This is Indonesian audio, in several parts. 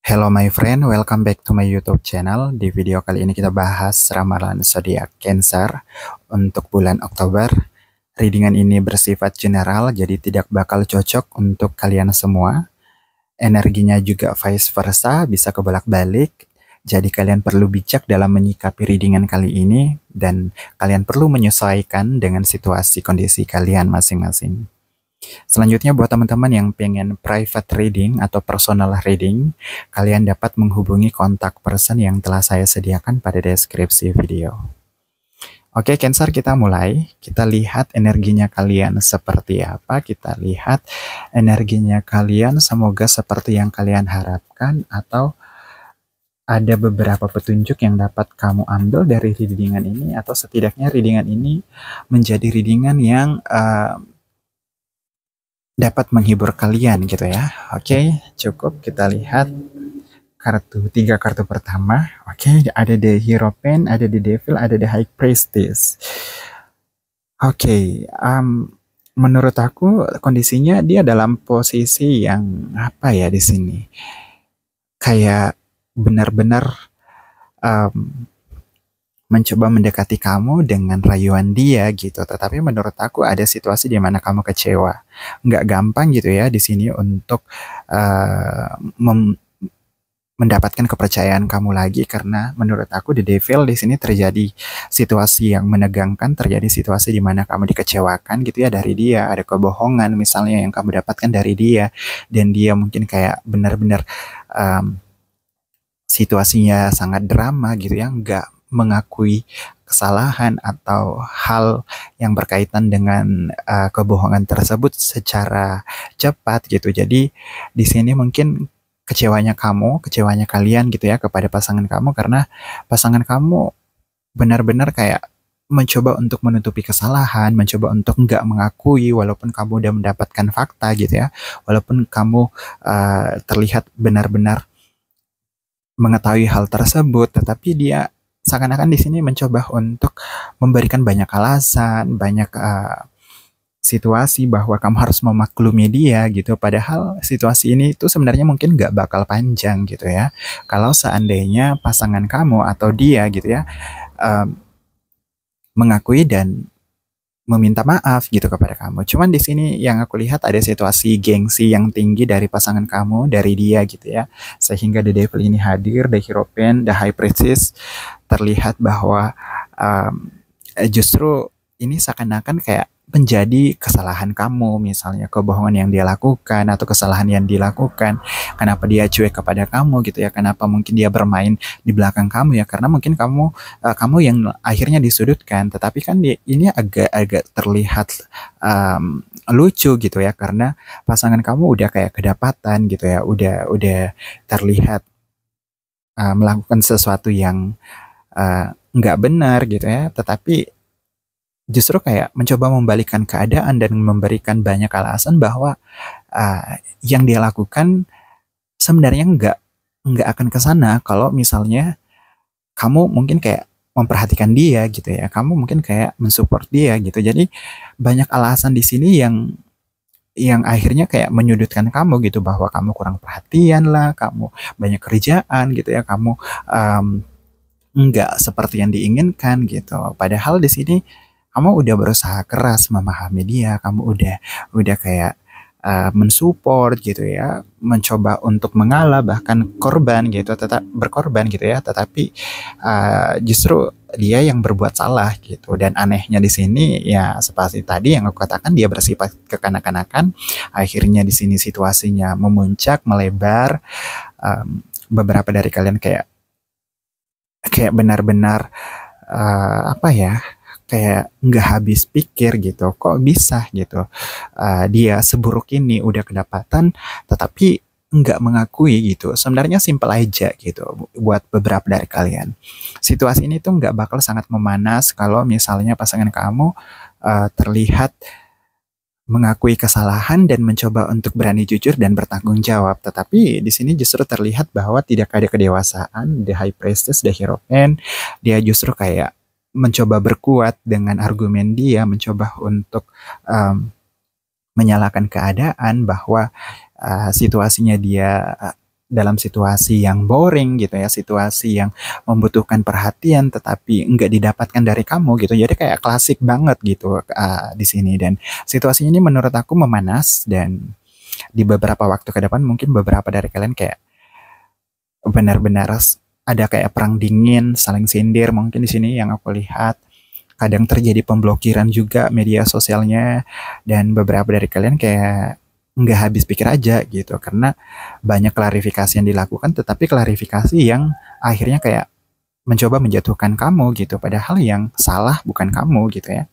Hello my friend, welcome back to my YouTube channel. Di video kali ini kita bahas ramalan zodiak Cancer untuk bulan Oktober. Readingan ini bersifat general, jadi tidak bakal cocok untuk kalian semua. Energinya juga vice versa, bisa kebolak-balik. Jadi kalian perlu bijak dalam menyikapi readingan kali ini dan kalian perlu menyesuaikan dengan situasi kondisi kalian masing-masing. Selanjutnya buat teman-teman yang pengen private reading atau personal reading, kalian dapat menghubungi kontak person yang telah saya sediakan pada deskripsi video. Oke, Cancer, kita mulai. Kita lihat energinya kalian seperti apa. Kita lihat energinya kalian semoga seperti yang kalian harapkan atau ada beberapa petunjuk yang dapat kamu ambil dari readingan ini, atau setidaknya readingan ini menjadi readingan yang dapat menghibur kalian gitu ya. Oke, cukup kita lihat tiga kartu pertama. Oke, ada the Hierophant, ada the Devil, ada the High Priestess. Oke, menurut aku kondisinya dia dalam posisi yang apa ya di sini? Kayak benar-benar mencoba mendekati kamu dengan rayuan dia gitu, tetapi menurut aku ada situasi di mana kamu kecewa. Nggak gampang gitu ya di sini untuk mendapatkan kepercayaan kamu lagi, karena menurut aku the Devil di sini terjadi situasi yang menegangkan, terjadi situasi di mana kamu dikecewakan gitu ya dari dia, ada kebohongan misalnya yang kamu dapatkan dari dia, dan dia mungkin kayak benar-benar situasinya sangat drama gitu ya, nggak mengakui kesalahan atau hal yang berkaitan dengan kebohongan tersebut secara cepat gitu. Jadi di sini mungkin kecewanya kalian gitu ya kepada pasangan kamu, karena pasangan kamu benar-benar kayak mencoba untuk menutupi kesalahan, mencoba untuk nggak mengakui walaupun kamu udah mendapatkan fakta gitu ya, walaupun kamu terlihat benar-benar mengetahui hal tersebut, tetapi dia seakan-akan di sini mencoba untuk memberikan banyak alasan, banyak situasi bahwa kamu harus memaklumi dia gitu. Padahal situasi ini itu sebenarnya mungkin nggak bakal panjang gitu ya. Kalau seandainya pasangan kamu atau dia gitu ya mengakui dan meminta maaf gitu kepada kamu. Cuman di sini yang aku lihat ada situasi gengsi yang tinggi dari pasangan kamu, dari dia gitu ya. Sehingga the Devil ini hadir, the Hierophant, the High Priestess, terlihat bahwa justru ini seakan-akan kayak menjadi kesalahan kamu, misalnya kebohongan yang dia lakukan atau kesalahan yang dilakukan, kenapa dia cuek kepada kamu gitu ya, kenapa mungkin dia bermain di belakang kamu ya, karena mungkin kamu yang akhirnya disudutkan. Tetapi kan ini agak terlihat lucu gitu ya, karena pasangan kamu udah kayak kedapatan gitu ya, udah terlihat melakukan sesuatu yang nggak benar gitu ya, tetapi justru kayak mencoba membalikkan keadaan dan memberikan banyak alasan bahwa yang dia lakukan sebenarnya nggak akan ke sana kalau misalnya kamu mungkin kayak memperhatikan dia gitu ya, kamu mungkin kayak mensupport dia gitu. Jadi banyak alasan di sini yang akhirnya kayak menyudutkan kamu gitu, bahwa kamu kurang perhatian lah, kamu banyak kerjaan gitu ya, kamu nggak seperti yang diinginkan gitu. Padahal di sini kamu udah berusaha keras memahami dia, kamu udah kayak mensupport gitu ya, mencoba untuk mengalah bahkan korban gitu, tetap berkorban gitu ya, tetapi justru dia yang berbuat salah gitu. Dan anehnya di sini ya seperti tadi yang aku katakan, dia bersifat kekanak-kanakan. Akhirnya di sini situasinya memuncak, melebar. Beberapa dari kalian kayak benar-benar apa ya, kayak nggak habis pikir gitu, kok bisa gitu dia seburuk ini udah kedapatan tetapi nggak mengakui gitu. Sebenarnya simpel aja gitu buat beberapa dari kalian. Situasi ini tuh nggak bakal sangat memanas kalau misalnya pasangan kamu terlihat mengakui kesalahan dan mencoba untuk berani jujur dan bertanggung jawab. Tetapi di sini justru terlihat bahwa tidak ada kedewasaan. The High Priestess, the Hierophant, dia justru kayak mencoba berkuat dengan argumen dia, mencoba untuk menyalahkan keadaan bahwa situasinya dia dalam situasi yang boring gitu ya, situasi yang membutuhkan perhatian tetapi nggak didapatkan dari kamu gitu. Jadi kayak klasik banget gitu di sini, dan situasi ini menurut aku memanas, dan di beberapa waktu ke depan mungkin beberapa dari kalian kayak benar-benar ada kayak perang dingin, saling sindir mungkin di sini yang aku lihat. Kadang terjadi pemblokiran juga media sosialnya, dan beberapa dari kalian kayak nggak habis pikir aja gitu, karena banyak klarifikasi yang dilakukan, tetapi klarifikasi yang akhirnya kayak mencoba menjatuhkan kamu gitu, padahal yang salah bukan kamu gitu ya.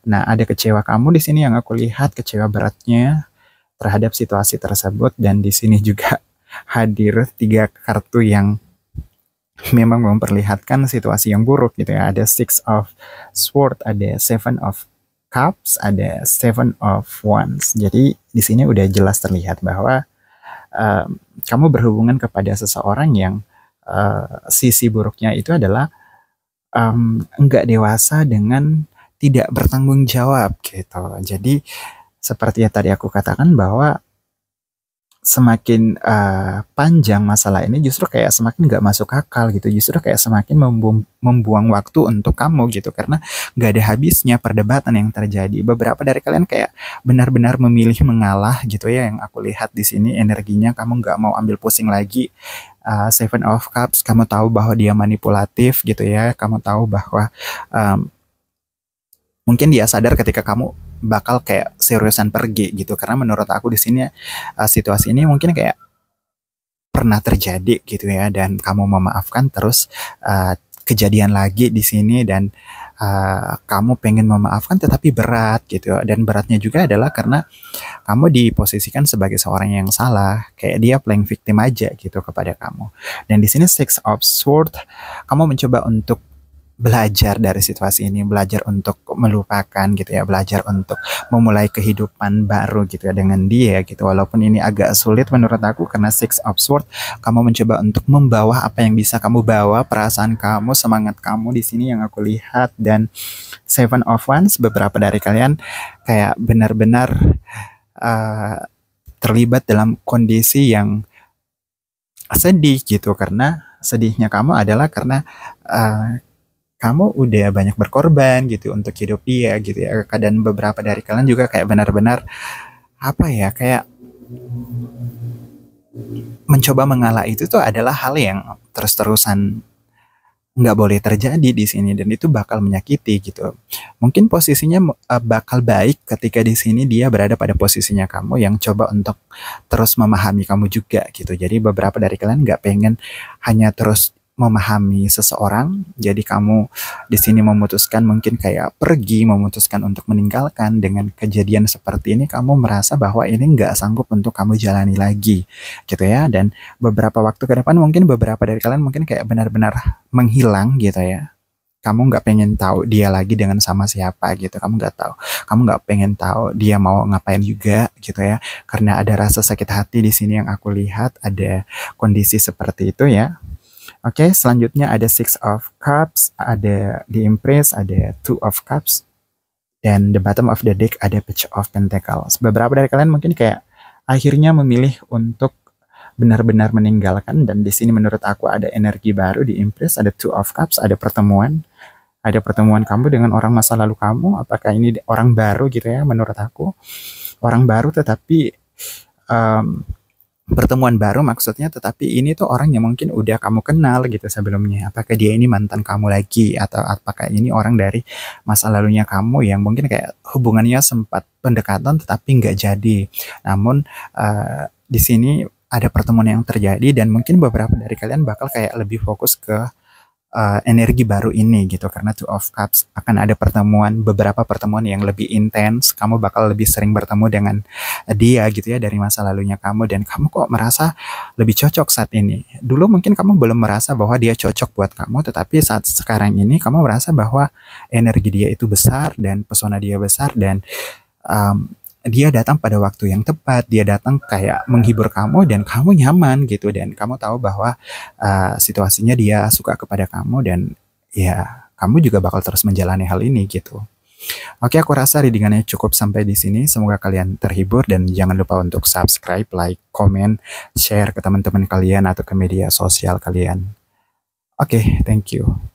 Nah, ada kecewa kamu di sini yang aku lihat, kecewa beratnya terhadap situasi tersebut, dan di sini juga hadir 3 kartu yang memang memperlihatkan situasi yang buruk gitu ya. Ada Six of Swords, ada Seven of Cups, ada Seven of Wands. Jadi di sini udah jelas terlihat bahwa kamu berhubungan kepada seseorang yang sisi buruknya itu adalah enggak dewasa dengan tidak bertanggung jawab gitu. Jadi seperti yang tadi aku katakan bahwa semakin panjang masalah ini justru kayak semakin nggak masuk akal gitu, justru kayak semakin membuang waktu untuk kamu gitu, karena nggak ada habisnya perdebatan yang terjadi. Beberapa dari kalian kayak benar-benar memilih mengalah gitu ya, yang aku lihat di sini energinya kamu nggak mau ambil pusing lagi. Seven of Cups, kamu tahu bahwa dia manipulatif gitu ya, kamu tahu bahwa mungkin dia sadar ketika kamu bakal kayak seriusan pergi gitu, karena menurut aku di sini situasi ini mungkin kayak pernah terjadi gitu ya, dan kamu memaafkan terus kejadian lagi di sini, dan kamu pengen memaafkan tetapi berat gitu, dan beratnya juga adalah karena kamu diposisikan sebagai seorang yang salah, kayak dia playing victim aja gitu kepada kamu. Dan di sini Six of Swords, kamu mencoba untuk belajar dari situasi ini, belajar untuk melupakan gitu ya, belajar untuk memulai kehidupan baru gitu ya dengan dia gitu. Walaupun ini agak sulit menurut aku, karena Six of Swords, kamu mencoba untuk membawa apa yang bisa kamu bawa, perasaan kamu, semangat kamu di sini yang aku lihat. Dan Seven of Wands, beberapa dari kalian kayak benar-benar terlibat dalam kondisi yang sedih gitu, karena sedihnya kamu adalah karena kamu udah banyak berkorban gitu untuk hidup dia gitu ya. Dan beberapa dari kalian juga kayak benar-benar apa ya, kayak mencoba mengalah itu tuh adalah hal yang terus-terusan nggak boleh terjadi di sini, dan itu bakal menyakiti gitu. Mungkin posisinya bakal baik ketika di sini dia berada pada posisinya kamu yang coba untuk terus memahami kamu juga gitu. Jadi beberapa dari kalian nggak pengen hanya terus memahami seseorang, jadi kamu di sini memutuskan mungkin kayak pergi, memutuskan untuk meninggalkan. Dengan kejadian seperti ini kamu merasa bahwa ini nggak sanggup untuk kamu jalani lagi gitu ya. Dan beberapa waktu ke depan mungkin beberapa dari kalian mungkin kayak benar-benar menghilang gitu ya. Kamu nggak pengen tahu dia lagi dengan sama siapa gitu, kamu nggak tahu, kamu nggak pengen tahu dia mau ngapain juga gitu ya, karena ada rasa sakit hati di sini yang aku lihat, ada kondisi seperti itu ya. Oke, selanjutnya ada Six of Cups, ada The Empress, ada Two of Cups, dan the bottom of the deck ada Page of Pentacles. Beberapa dari kalian mungkin kayak akhirnya memilih untuk benar-benar meninggalkan, dan di sini menurut aku ada energi baru di Empress, ada Two of Cups, ada pertemuan kamu dengan orang masa lalu kamu. Apakah ini orang baru gitu ya? Menurut aku orang baru, tetapi pertemuan baru maksudnya, tetapi ini tuh orang yang mungkin udah kamu kenal gitu sebelumnya. Apakah dia ini mantan kamu lagi, atau apakah ini orang dari masa lalunya kamu yang mungkin kayak hubungannya sempat pendekatan tetapi nggak jadi. Namun di sini ada pertemuan yang terjadi, dan mungkin beberapa dari kalian bakal kayak lebih fokus ke energi baru ini gitu, karena Two of Cups akan ada beberapa pertemuan yang lebih intens. Kamu bakal lebih sering bertemu dengan dia gitu ya, dari masa lalunya kamu, dan kamu kok merasa lebih cocok saat ini. Dulu mungkin kamu belum merasa bahwa dia cocok buat kamu, tetapi saat sekarang ini kamu merasa bahwa energi dia itu besar dan pesona dia besar, dan dia datang pada waktu yang tepat, dia datang kayak menghibur kamu dan kamu nyaman gitu, dan kamu tahu bahwa situasinya dia suka kepada kamu, dan ya kamu juga bakal terus menjalani hal ini gitu. Oke, aku rasa readingannya cukup sampai di sini. Semoga kalian terhibur dan jangan lupa untuk subscribe, like, comment, share ke teman-teman kalian atau ke media sosial kalian. Oke, thank you.